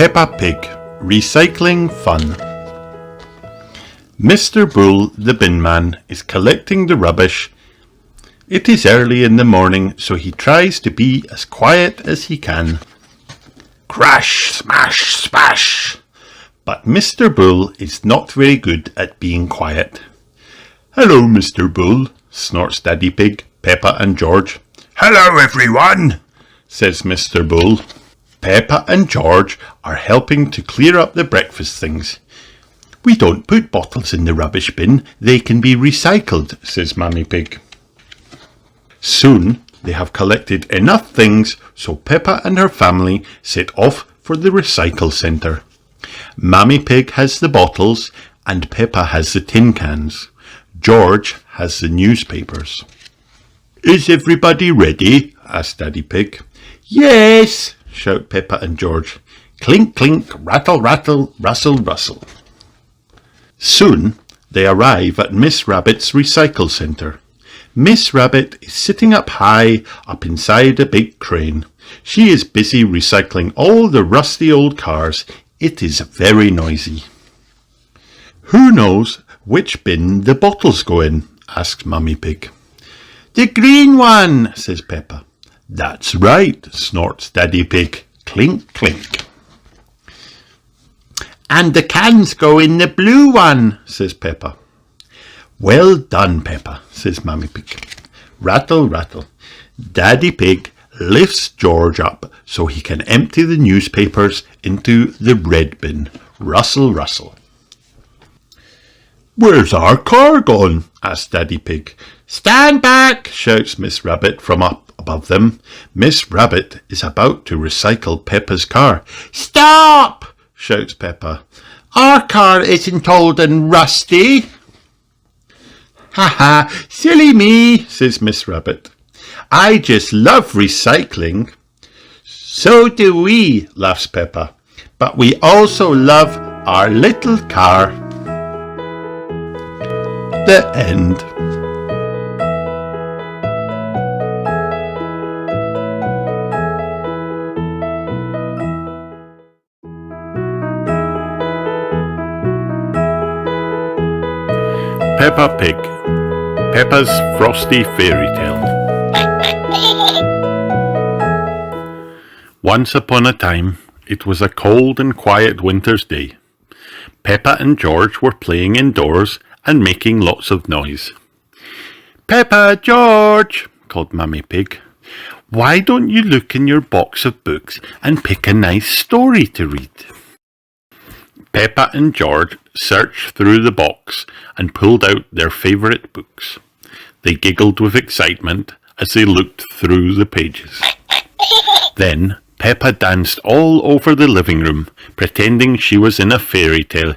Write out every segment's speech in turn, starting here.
Peppa Pig, Recycling Fun. Mr. Bull, the bin man, is collecting the rubbish. It is early in the morning, so he tries to be as quiet as he can. Crash, smash, splash! But Mr. Bull is not very good at being quiet. Hello, Mr. Bull, snorts Daddy Pig, Peppa and George. Hello, everyone, says Mr. Bull. Peppa and George are helping to clear up the breakfast things. We don't put bottles in the rubbish bin, they can be recycled, says Mummy Pig. Soon they have collected enough things so Peppa and her family set off for the recycle centre. Mummy Pig has the bottles and Peppa has the tin cans. George has the newspapers. Is everybody ready? Asked Daddy Pig. Yes, shout Peppa and George. Clink, clink, rattle, rattle, rustle, rustle. Soon they arrive at Miss Rabbit's recycle centre. Miss Rabbit is sitting up high, up inside a big crane. She is busy recycling all the rusty old cars. It is very noisy. Who knows which bin the bottles go in? Asks Mummy Pig. The green one, says Peppa. That's right, snorts Daddy Pig. Clink, clink. And the cans go in the blue one, says Peppa. Well done, Peppa, says Mummy Pig. Rattle, rattle. Daddy Pig lifts George up so he can empty the newspapers into the red bin. Rustle, rustle. Where's our car gone? Asks Daddy Pig. Stand back, shouts Miss Rabbit from up above them. Miss Rabbit is about to recycle Peppa's car. Stop! Shouts Peppa. Our car isn't old and rusty. Ha ha, silly me, says Miss Rabbit. I just love recycling. So do we, laughs Peppa. But we also love our little car. The end. Peppa Pig, Peppa's Frosty Fairy Tale. Once upon a time, it was a cold and quiet winter's day. Peppa and George were playing indoors and making lots of noise. Peppa, George, called Mummy Pig, why don't you look in your box of books and pick a nice story to read? Peppa and George searched through the box and pulled out their favourite books. They giggled with excitement as they looked through the pages. Then Peppa danced all over the living room, pretending she was in a fairy tale.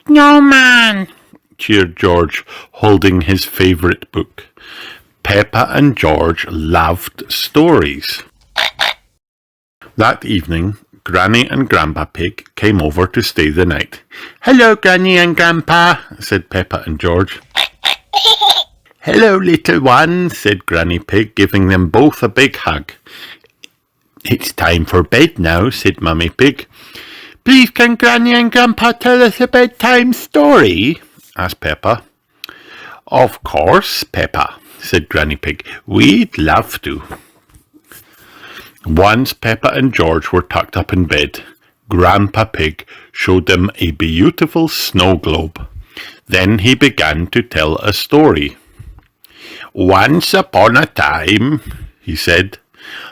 Snowman! Cheered George, holding his favourite book. Peppa and George loved stories. That evening, Granny and Grandpa Pig came over to stay the night. Hello, Granny and Grandpa, said Peppa and George. Hello, little one, said Granny Pig, giving them both a big hug. It's time for bed now, said Mummy Pig. Please can Granny and Grandpa tell us a bedtime story? Asked Peppa. Of course, Peppa, said Granny Pig. We'd love to. Once Peppa and George were tucked up in bed, Grandpa Pig showed them a beautiful snow globe. Then he began to tell a story. Once upon a time, he said,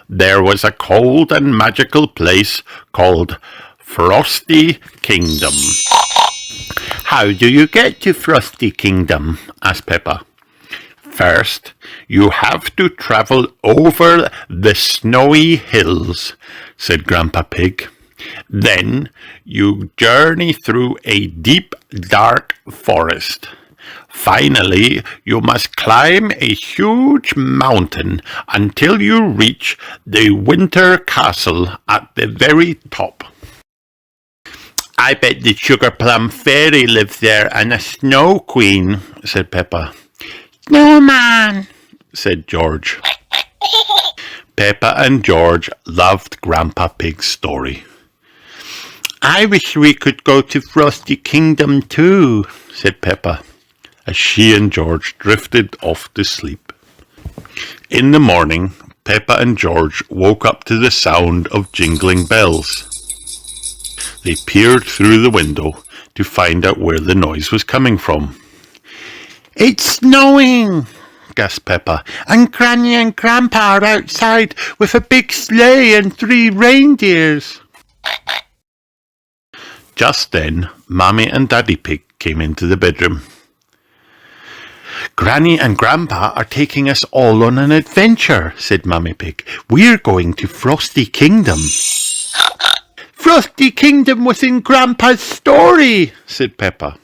there was a cold and magical place called Frosty Kingdom. How do you get to Frosty Kingdom? Asked Peppa. First, you have to travel over the snowy hills, said Grandpa Pig. Then you journey through a deep, dark forest. Finally, you must climb a huge mountain until you reach the winter castle at the very top. I bet the Sugar Plum Fairy lives there and a Snow Queen, said Peppa. Snowman, said George. Peppa and George loved Grandpa Pig's story. I wish we could go to Frosty Kingdom too, said Peppa, as she and George drifted off to sleep. In the morning, Peppa and George woke up to the sound of jingling bells. They peered through the window to find out where the noise was coming from. It's snowing, gasped Peppa, and Granny and Grandpa are outside with a big sleigh and 3 reindeers. Just then, Mummy and Daddy Pig came into the bedroom. Granny and Grandpa are taking us all on an adventure, said Mummy Pig. We're going to Frosty Kingdom. Frosty Kingdom was in Grandpa's story, said Peppa.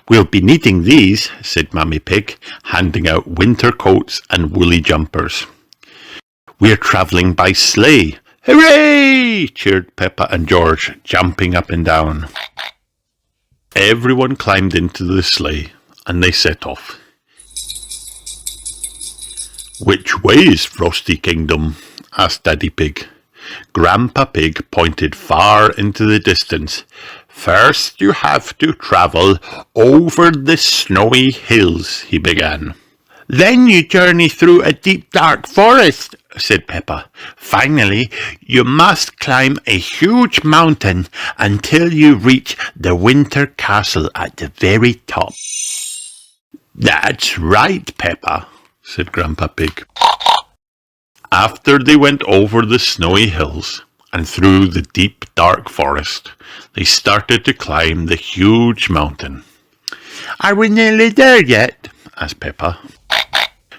We'll be needing these, said Mummy Pig, handing out winter coats and woolly jumpers. We're travelling by sleigh. Hooray! Cheered Peppa and George, jumping up and down. Everyone climbed into the sleigh, and they set off. Which way is Frosty Kingdom? Asked Daddy Pig. Grandpa Pig pointed far into the distance. First you have to travel over the snowy hills, he began. Then you journey through a deep dark forest, said Peppa. Finally, you must climb a huge mountain until you reach the winter castle at the very top. That's right, Peppa, said Grandpa Pig. After they went over the snowy hills and through the deep dark forest, they started to climb the huge mountain. Are we nearly there yet? Asked Peppa.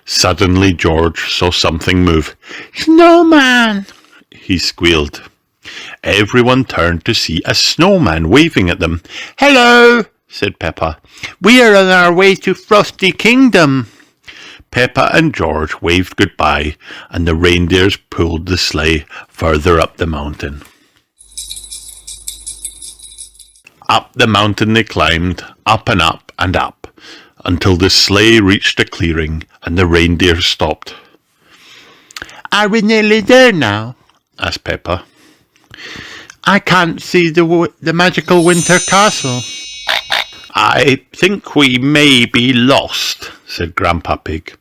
Suddenly George saw something move. Snowman! He squealed. Everyone turned to see a snowman waving at them. Hello, said Peppa. We are on our way to Frosty Kingdom. Peppa and George waved goodbye, and the reindeers pulled the sleigh further up the mountain. Up the mountain they climbed, up and up and up, until the sleigh reached a clearing and the reindeer stopped. Are we nearly there now? Asked Peppa. I can't see the magical winter castle. I think we may be lost, said Grandpa Pig.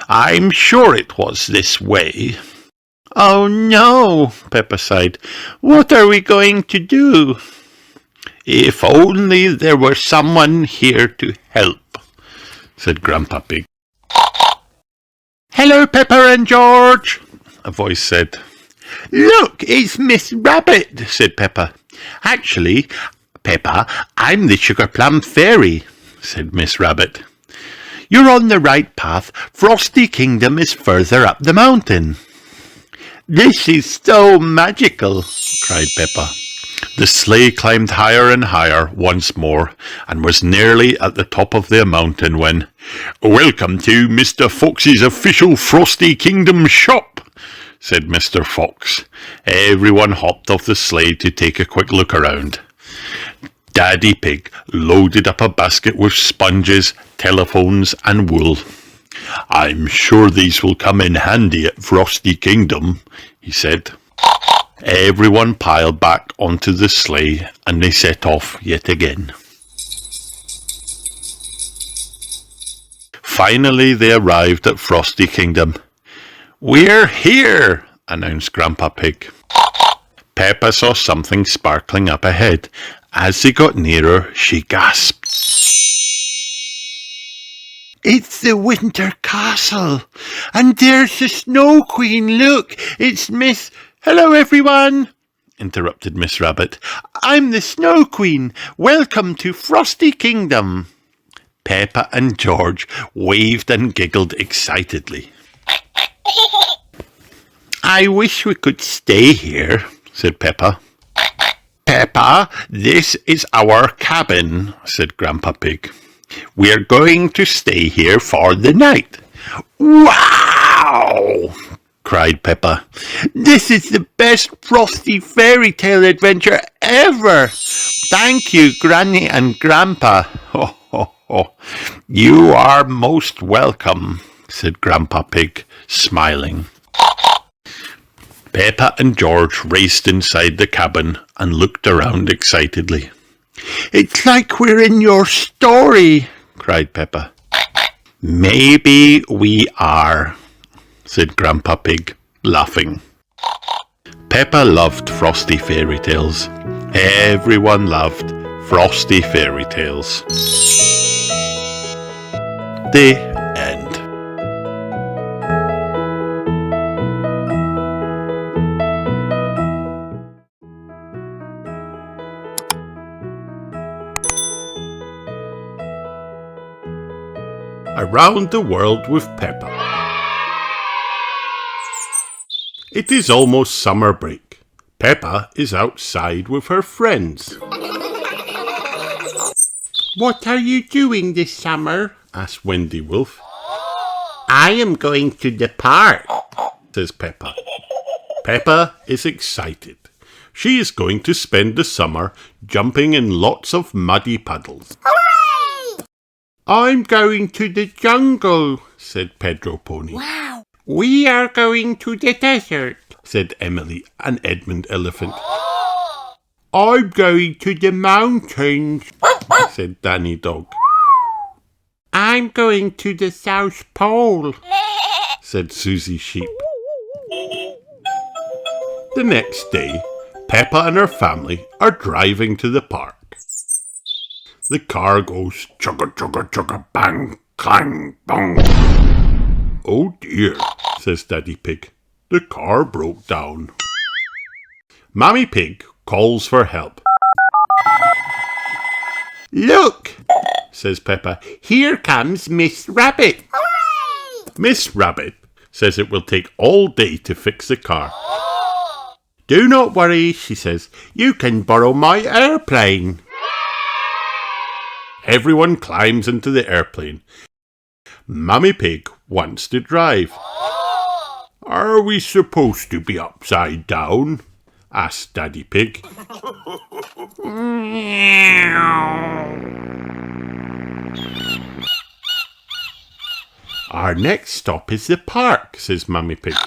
I'm sure it was this way. Oh no, Peppa sighed. What are we going to do? If only there were someone here to help, said Grandpa Pig. Hello, Peppa and George, a voice said. Look, it's Miss Rabbit, said Peppa. Actually, Peppa, I'm the Sugar Plum Fairy, said Miss Rabbit. You're on the right path. Frosty Kingdom is further up the mountain. This is so magical, cried Peppa. The sleigh climbed higher and higher once more, and was nearly at the top of the mountain when, Welcome to Mr. Fox's official Frosty Kingdom shop, said Mr. Fox. Everyone hopped off the sleigh to take a quick look around. Daddy Pig loaded up a basket with sponges, telephones and wool. I'm sure these will come in handy at Frosty Kingdom, he said. Everyone piled back onto the sleigh and they set off yet again. Finally they arrived at Frosty Kingdom. We're here, announced Grandpa Pig. Peppa saw something sparkling up ahead. As they got nearer, she gasped. It's the Winter Castle, and there's the Snow Queen. Look, it's Miss... Hello, everyone, interrupted Miss Rabbit. I'm the Snow Queen. Welcome to Frosty Kingdom. Peppa and George waved and giggled excitedly. I wish we could stay here, said Peppa. Peppa, this is our cabin, said Grandpa Pig. We're going to stay here for the night. Wow! cried Peppa. This is the best Frosty fairy tale adventure ever. Thank you, Granny and Grandpa. Ho, ho, ho. You are most welcome, said Grandpa Pig, smiling. Peppa and George raced inside the cabin and looked around excitedly. "It's like we're in your story," cried Peppa. "Maybe we are," said Grandpa Pig, laughing. Peppa loved Frosty fairy tales. Everyone loved Frosty fairy tales. The end. Around the World with Peppa. It is almost summer break. Peppa is outside with her friends. "What are you doing this summer?" asked Wendy Wolf. "I am going to the park," says Peppa. Peppa is excited. She is going to spend the summer jumping in lots of muddy puddles. Hooray! "I'm going to the jungle," said Pedro Pony. "Wow! We are going to the desert," said Emily and Edmund Elephant. "I'm going to the mountains," said Danny Dog. "I'm going to the South Pole," said Susie Sheep. The next day, Peppa and her family are driving to the park. The car goes chugga chugga chugga bang clang bong. "Oh dear," says Daddy Pig. "The car broke down." Mummy Pig calls for help. "Look," says Peppa, "here comes Miss Rabbit." Hooray! Miss Rabbit says it will take all day to fix the car. "Do not worry," she says. "You can borrow my airplane." Everyone climbs into the airplane. Mummy Pig wants to drive. "Are we supposed to be upside down?" asked Daddy Pig. "Our next stop is the park," says Mummy Pig.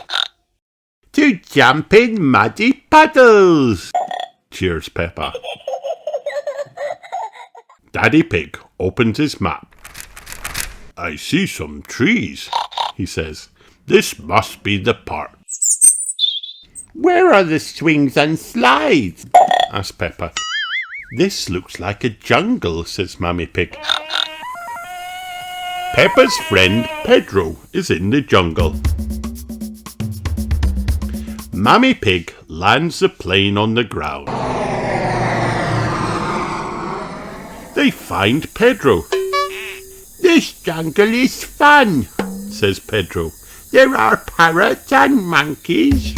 "To jump in muddy puddles," cheers Peppa. Daddy Pig opens his map. "I see some trees," he says. "This must be the park." "Where are the swings and slides?" asked Peppa. "This looks like a jungle," says Mummy Pig. Peppa's friend Pedro is in the jungle. Mummy Pig lands the plane on the ground. They find Pedro. "This jungle is fun," says Pedro. "There are parrots and monkeys."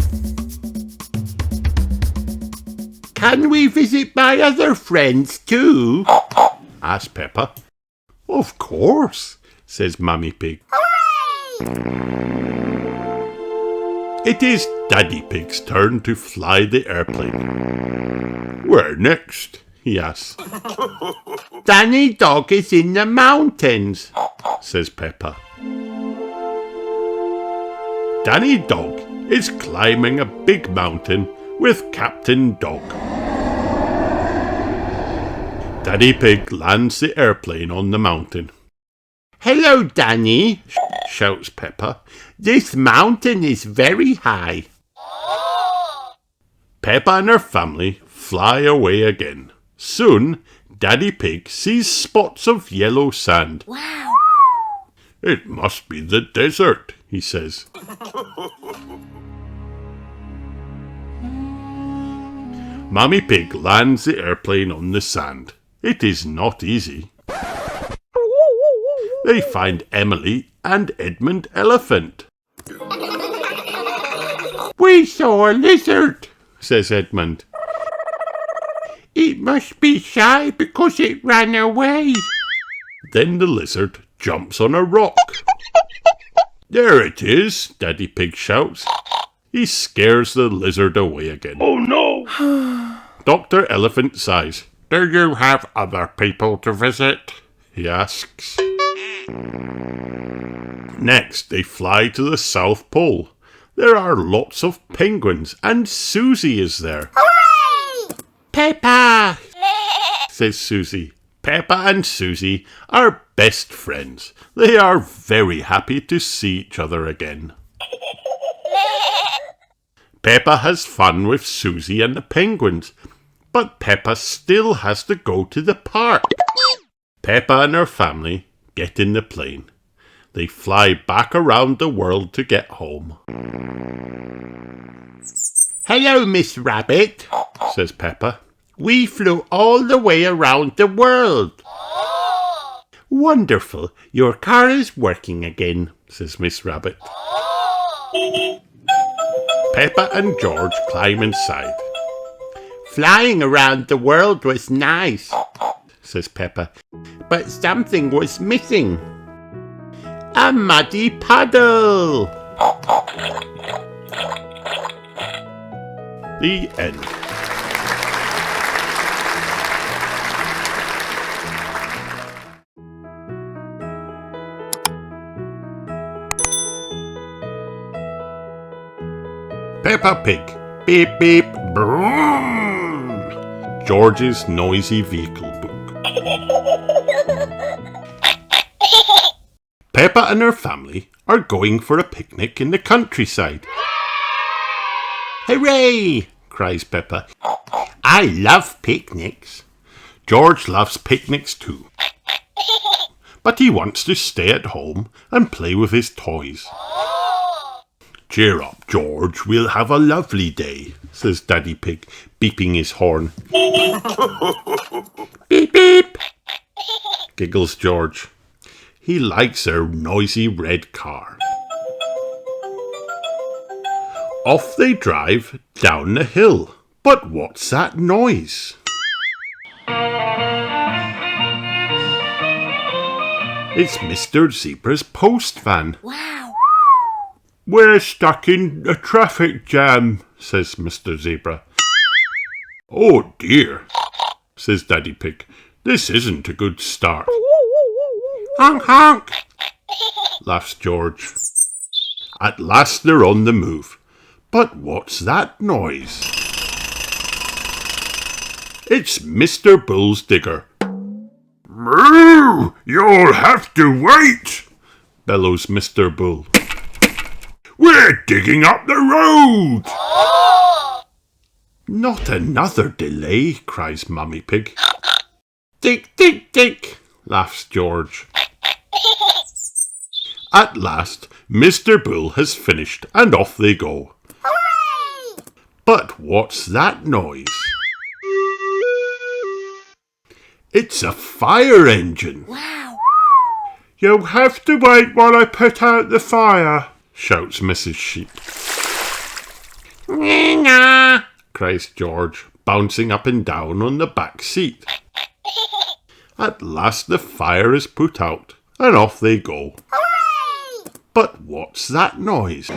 "Can we visit my other friends too?" asked Peppa. "Of course," says Mummy Pig. It is Daddy Pig's turn to fly the airplane. "Where next?" he asks. "Danny Dog is in the mountains," says Peppa. Danny Dog is climbing a big mountain with Captain Dog. Daddy Pig lands the airplane on the mountain. "Hello, Danny," shouts Peppa. "This mountain is very high." Peppa and her family fly away again. Soon, Daddy Pig sees spots of yellow sand. "Wow! It must be the desert," he says. Mummy Pig lands the airplane on the sand. It is not easy. They find Emily and Edmund Elephant. "We saw a lizard," says Edmund. "It must be shy because it ran away." Then the lizard jumps on a rock. "There it is," Daddy Pig shouts. He scares the lizard away again. "Oh no!" Dr. Elephant sighs. "Do you have other people to visit?" he asks. Next, they fly to the South Pole. There are lots of penguins, and Susie is there. Hooray! Peppa, says Susie. Peppa and Susie are best friends. They are very happy to see each other again. Peppa has fun with Susie and the penguins, but Peppa still has to go to the park. Peppa and her family get in the plane. They fly back around the world to get home. Hello, Miss Rabbit, says Peppa. We flew all the way around the world. Wonderful. Your car is working again, says Miss Rabbit. Peppa and George climb inside. Flying around the world was nice, says Peppa, but something was missing. A muddy puddle. The end. Peppa Pig. Beep beep. Broom. George's noisy vehicle book. Peppa and her family are going for a picnic in the countryside. Hooray! Cries Peppa. I love picnics. George loves picnics too. But he wants to stay at home and play with his toys. Cheer up, George. We'll have a lovely day, says Daddy Pig, beeping his horn. Beep beep, giggles George. He likes their noisy red car. Off they drive down the hill. But what's that noise? It's Mr. Zebra's post van. Wow! We're stuck in a traffic jam, says Mr. Zebra. Oh dear, says Daddy Pig. This isn't a good start. Honk honk, laughs George. At last they're on the move. But what's that noise? It's Mr. Bull's digger. Moo! You'll have to wait, bellows Mr. Bull. We're digging up the road! Not another delay, cries Mummy Pig. Dig, dig, dig, laughs George. At last, Mr. Bull has finished and off they go. Hooray! But what's that noise? It's a fire engine. Wow! You'll have to wait while I put out the fire, shouts Mrs. Sheep. Nga, cries George, bouncing up and down on the back seat. At last the fire is put out, and off they go. Hooray! But what's that noise?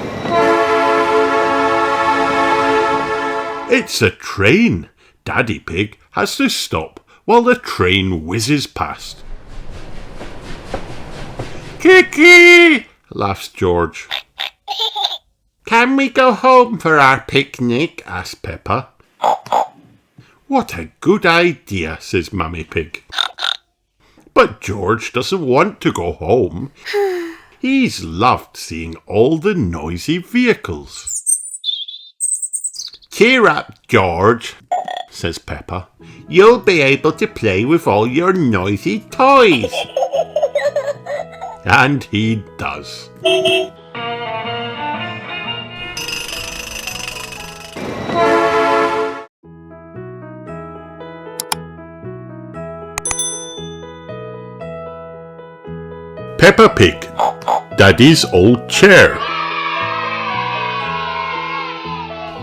It's a train. Daddy Pig has to stop while the train whizzes past. Kiki! Laughs George. Can we go home for our picnic? Asks Peppa. What a good idea, says Mummy Pig. But George doesn't want to go home. He's loved seeing all the noisy vehicles. Cheer up, George, says Peppa. You'll be able to play with all your noisy toys. And he does. Peppa Pig, Daddy's old chair.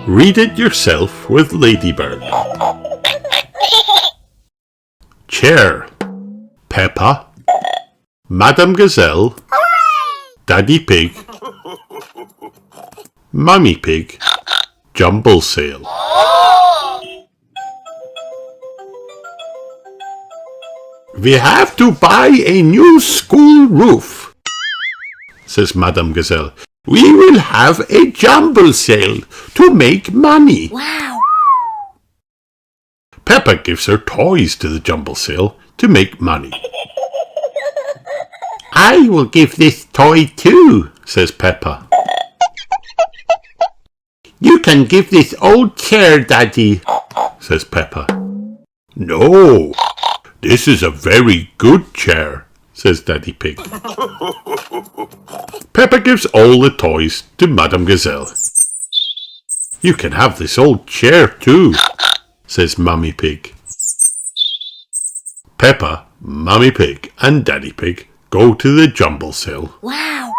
Read it yourself with Ladybird. Chair. Peppa, Madame Gazelle, Daddy Pig, Mummy Pig, Jumble Sail. We have to buy a new school roof, says Madame Gazelle. We will have a jumble sale to make money. Wow. Peppa gives her toys to the jumble sale to make money. I will give this toy too, says Peppa. You can give this old chair, Daddy, says Peppa. No, this is a very good chair, says Daddy Pig. Peppa gives all the toys to Madame Gazelle. You can have this old chair too, says Mummy Pig. Peppa, Mummy Pig and Daddy Pig go to the jumble sale. Wow.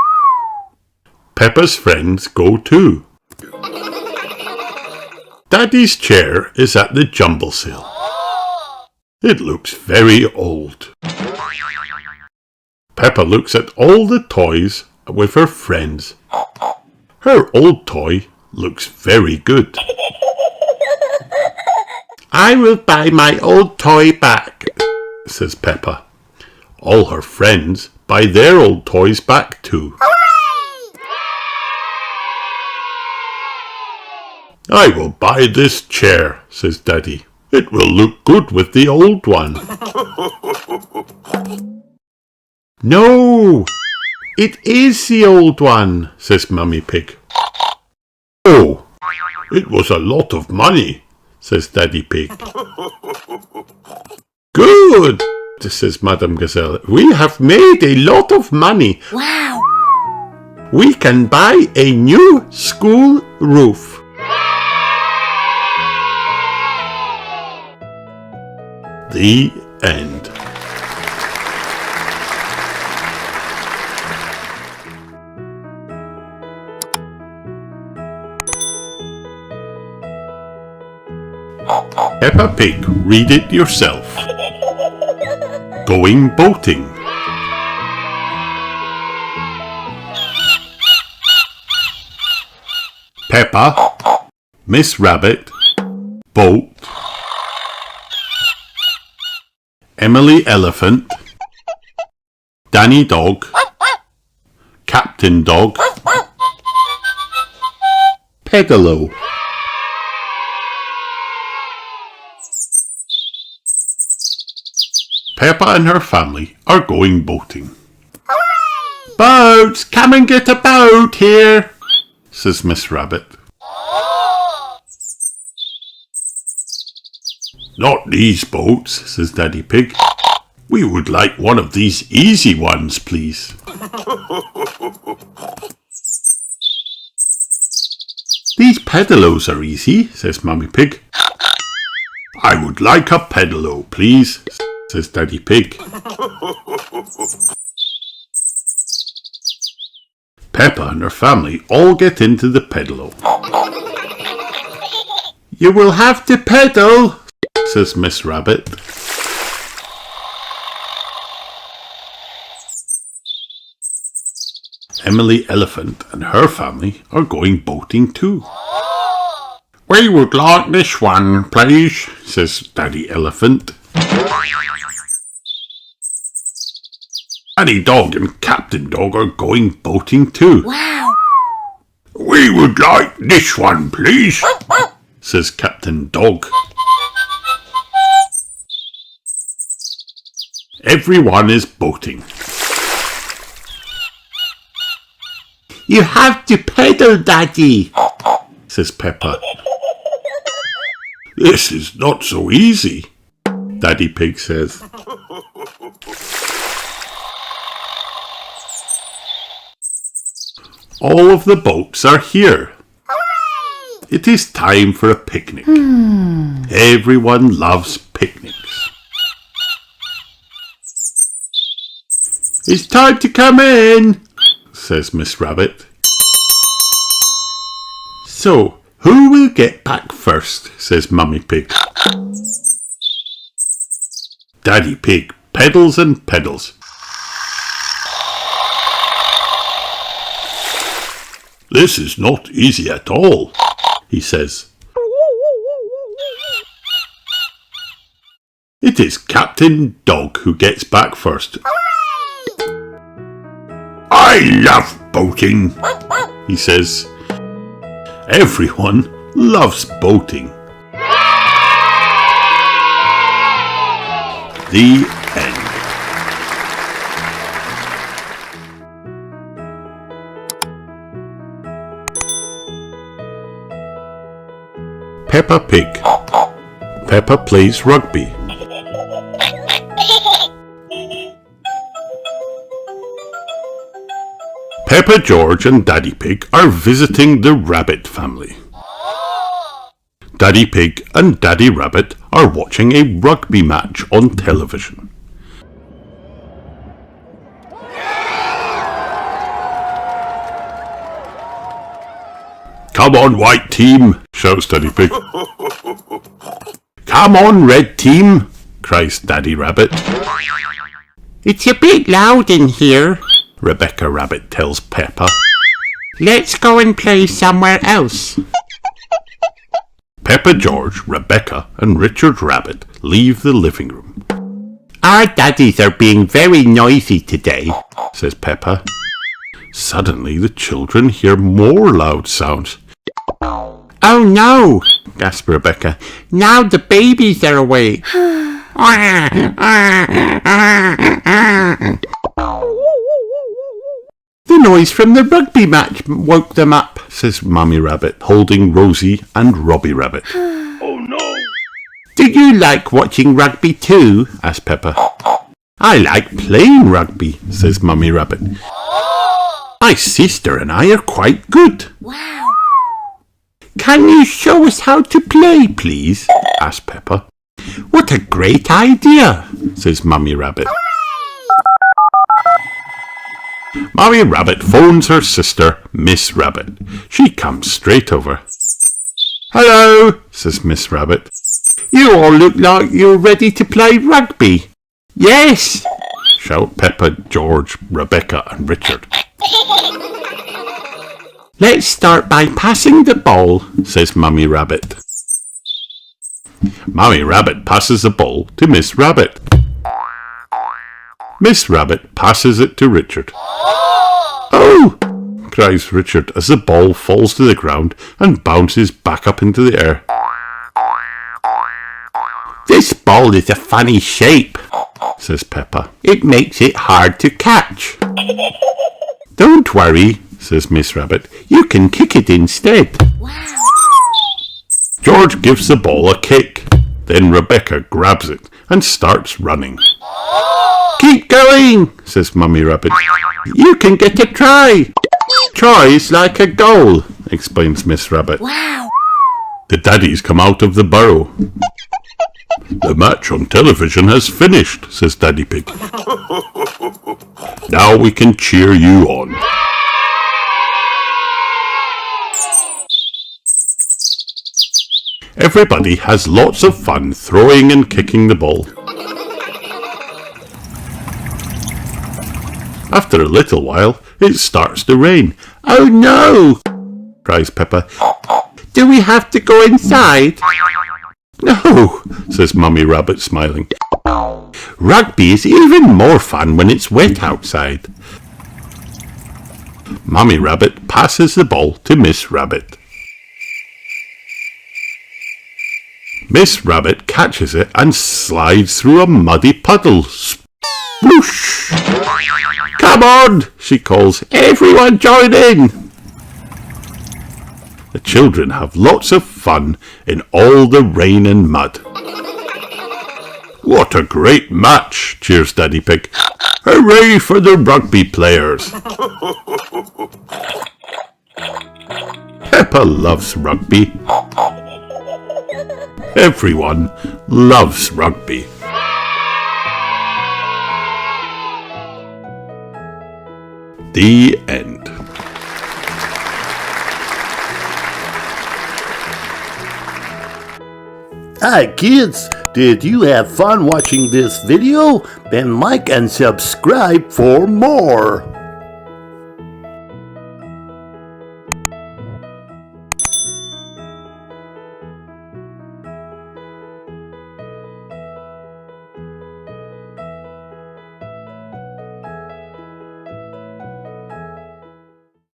Peppa's friends go too. Daddy's chair is at the jumble sale. It looks very old. Peppa looks at all the toys with her friends. Her old toy looks very good. I will buy my old toy back, says Peppa. All her friends buy their old toys back too. Hooray! I will buy this chair, says Daddy. It will look good with the old one. No, it is the old one, says Mummy Pig. Oh, it was a lot of money, says Daddy Pig. Good, says Madame Gazelle. We have made a lot of money. Wow. We can buy a new school roof. The end. Peppa Pig, read it yourself. Going boating. Peppa, Miss Rabbit, boat. Emily Elephant, Danny Dog, Captain Dog, Pedalo. Peppa and her family are going boating. Hooray! Boats, come and get a boat here, says Miss Rabbit. Not these boats, says Daddy Pig. We would like one of these easy ones, please. These pedalos are easy, says Mummy Pig. I would like a pedalo, please, says Daddy Pig. Peppa and her family all get into the pedalo. You will have to pedal, says Miss Rabbit. Emily Elephant and her family are going boating too. We would like this one, please, says Daddy Elephant. Danny Dog and Captain Dog are going boating too. Wow. We would like this one, please, says Captain Dog. Everyone is boating. You have to pedal, Daddy, says Peppa. This is not so easy, Daddy Pig says. All of the boats are here. Hooray! It is time for a picnic. Everyone loves picnics. It's time to come in, says Miss Rabbit. So, who will get back first, says Mummy Pig. Daddy Pig pedals and pedals. This is not easy at all, he says. It is Captain Dog who gets back first. Hooray! I love boating, he says, "Everyone loves boating." The end. Peppa Pig. Peppa plays rugby. Peppa, George and Daddy Pig are visiting the rabbit family. Daddy Pig and Daddy Rabbit are watching a rugby match on television. "Come on, white team," shouts Daddy Pig. "Come on, red team," cries Daddy Rabbit. "It's a bit loud in here," Rebecca Rabbit tells Peppa. "Let's go and play somewhere else." Peppa, George, Rebecca and Richard Rabbit leave the living room. "Our daddies are being very noisy today," says Peppa. Suddenly the children hear more loud sounds. "Oh no," gasps Rebecca. "Now the babies are awake." "The noise from the rugby match woke them up," says Mummy Rabbit, holding Rosie and Robbie Rabbit. "Oh no!" "Do you like watching rugby too?" asks Peppa. "I like playing rugby," says Mummy Rabbit. "My sister and I are quite good." Wow. "Can you show us how to play, "Please," asks Peppa. What a great idea," says Mummy Rabbit. Mummy Rabbit phones her sister, Miss Rabbit. She comes straight over. "Hello," says Miss Rabbit. "You all look like you're ready to play rugby." "Yes," shout Peppa, George, Rebecca and Richard. "Let's start by passing the ball," says Mummy Rabbit. Mummy Rabbit passes the ball to Miss Rabbit. Miss Rabbit passes it to Richard. "Oh!" cries Richard as the ball falls to the ground and bounces back up into the air. "This ball is a funny shape," says Peppa. "It makes it hard to catch." "Don't worry," says Miss Rabbit. "You can kick it instead." Wow. George gives the ball a kick. Then Rebecca grabs it and starts running. "Keep going," says Mummy Rabbit. "You can get a try." "Try's like a goal," explains Miss Rabbit. Wow. The daddies come out of the burrow. "The match on television has finished," says Daddy Pig. "Now we can cheer you on." Everybody has lots of fun throwing and kicking the ball. After a little while, it starts to rain. "Oh no," cries Peppa. "Do we have to go inside?" "No," says Mummy Rabbit, smiling. "Rugby is even more fun when it's wet outside." Mummy Rabbit passes the ball to Miss Rabbit. Miss Rabbit catches it and slides through a muddy puddle. Sploosh! "Come on," she calls. "Everyone join in." The children have lots of fun in all the rain and mud. "What a great match," cheers Daddy Pig. "Hooray for the rugby players." Peppa loves rugby. Everyone loves rugby. The end. Hi kids, did you have fun watching this video? Then like and subscribe for more.